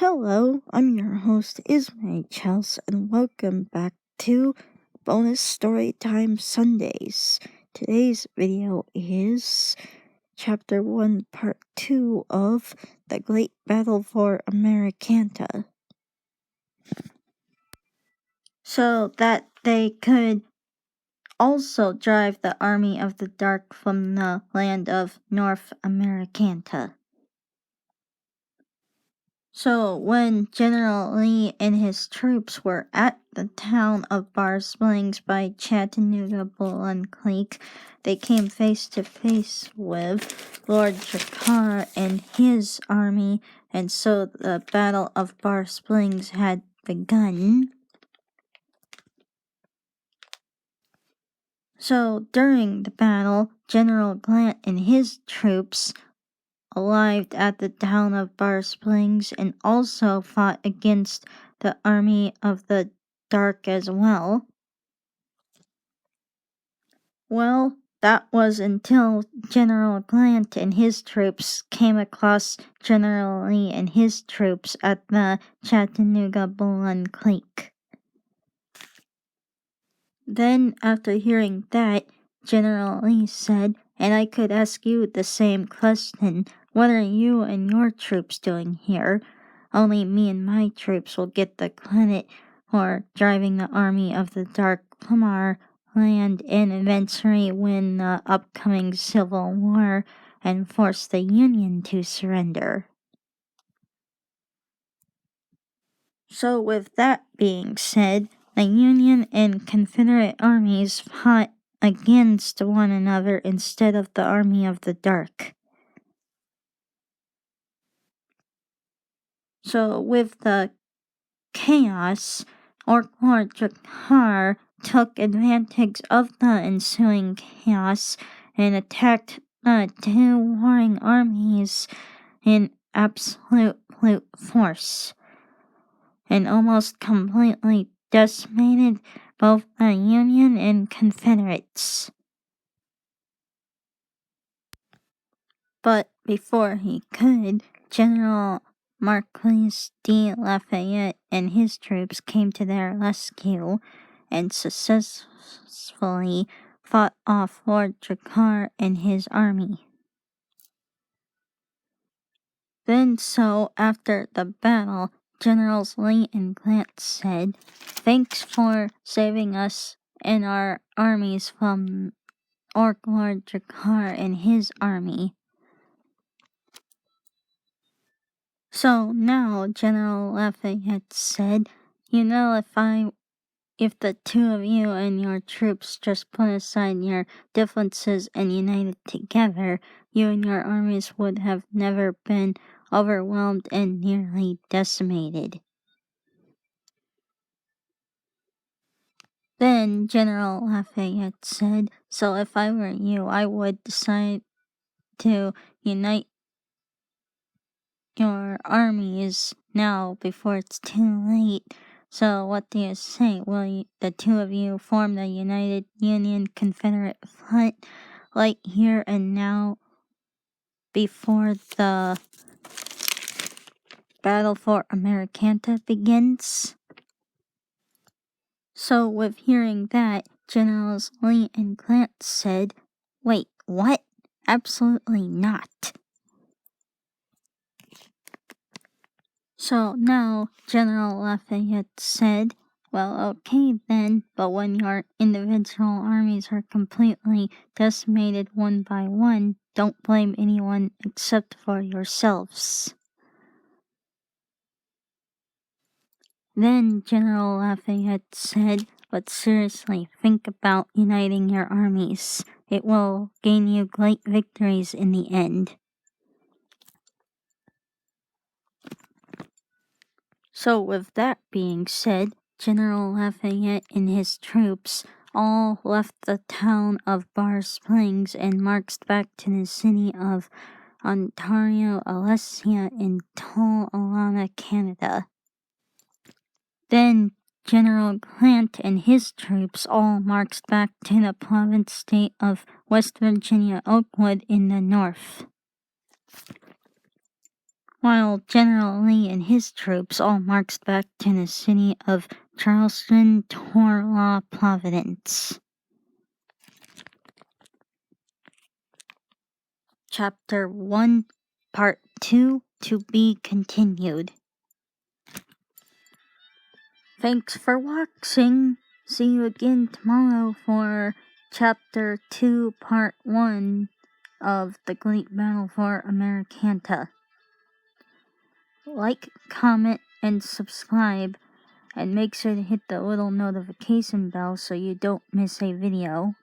Hello, I'm your host, Ismay Chels, and welcome back to Bonus Storytime Sundays. Today's video is Chapter 1, Part 2 of The Great Battle for Amerikhanta. So that they could also drive the army of the dark from the land of North Amerikhanta. So when General Lee and his troops were at the town of Bar Springs by Chattanooga Bull and Creek, they came face to face with Lord Drakkar and his army, and so the Battle of Bar Springs had begun. So during the battle, General Grant and his troops arrived at the town of Bar Springs and also fought against the army of the dark as well. Well, that was until General Grant and his troops came across General Lee and his troops at the Chattanooga Bull and Creek. Then, after hearing that, General Lee said, "And I could ask you the same question. What are you and your troops doing here? Only me and my troops will get the credit for driving the army of the dark from our land and eventually win the upcoming Civil War and force the Union to surrender." So with that being said, the Union and Confederate armies fought against one another instead of the army of the dark. So with the chaos, Lord Drakkar took advantage of the ensuing chaos and attacked the two warring armies in absolute brute force, and almost completely decimated both the Union and Confederates. But before he could, General Marquis de Lafayette and his troops came to their rescue and successfully fought off Lord Drakkar and his army. Then after the battle, Generals Lee and Grant said, "Thanks for saving us and our armies from Lord Drakkar and his army." So now General Lafayette said, if the two of you and your troops just put aside your differences and united together, you and your armies would have never been overwhelmed and nearly decimated." Then General Lafayette said, "So if I were you, I would decide to unite your armies now before it's too late. So what do you say? Will the two of you form the United Union Confederate Front right here and now before the Battle for Amerikhanta begins?" So with hearing that, Generals Lee and Grant said, "Wait, what? Absolutely not." So now General Lafayette said, "Well, okay then, but when your individual armies are completely decimated one by one, don't blame anyone except for yourselves." Then General Lafayette said, "But seriously, think about uniting your armies. It will gain you great victories in the end." So with that being said, General Lafayette and his troops all left the town of Bar Springs and marched back to the city of Ontario, Alessia in Tulalama, Canada. Then General Grant and his troops all marched back to the province state of West Virginia Oakwood in the north. while General Lee and his troops all marched back to the city of Charleston, Torlaw, Providence. Chapter 1, Part 2, to be continued. Thanks for watching. See you again tomorrow for Chapter 2, Part 1 of The Great Battle for Amerikhanta. Like, comment, and subscribe, and make sure to hit the little notification bell so you don't miss a video.